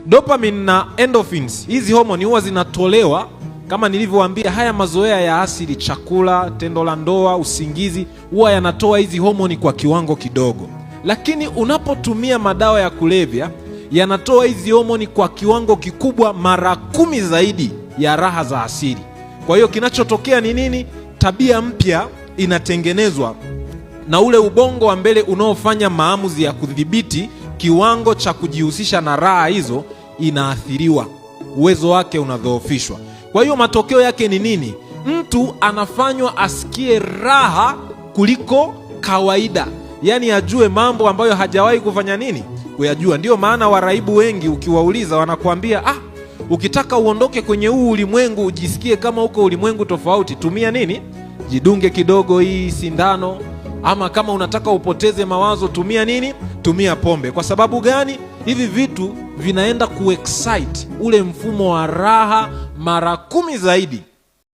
Dopamine na endorphins, hizi homoni huwa zinatolewa kama nilivyowaambia. Haya mazoea ya asili, chakula, tendo la ndoa, usingizi, huwa yanatoa hizi homoni kwa kiwango kidogo, lakini unapotumia madawa ya kulevya yanatoa hizi homoni kwa kiwango kikubwa, mara 10 zaidi ya raha za asili. Kwa hiyo kinachotokea ni nini? Tabia mpya inatengenezwa na ule ubongo wa mbele unaofanya maamuzi ya kudhibiti kiwango cha kujihusisha na raha hizo inaathiriwa, uwezo wake unadhoofishwa. Kwa hiyo matokeo yake ni nini? Mtu anafanywa asikie raha kuliko kawaida, yaani ajue mambo ambayo hajawahi kufanya nini, kuyajua. Ndiyo maana waraibu wengi ukiwauliza wanakuambia, ukitaka uondoke kwenye huu ulimwengu, ujisikie kama uko ulimwengu tofauti, tumia nini? Jidunge kidogo hii sindano. Ama kama unataka upoteze mawazo, tumia nini? Tumia pombe. Kwa sababu gani? Hivi vitu vinaenda kuexcite ule mfumo wa raha mara 10 zaidi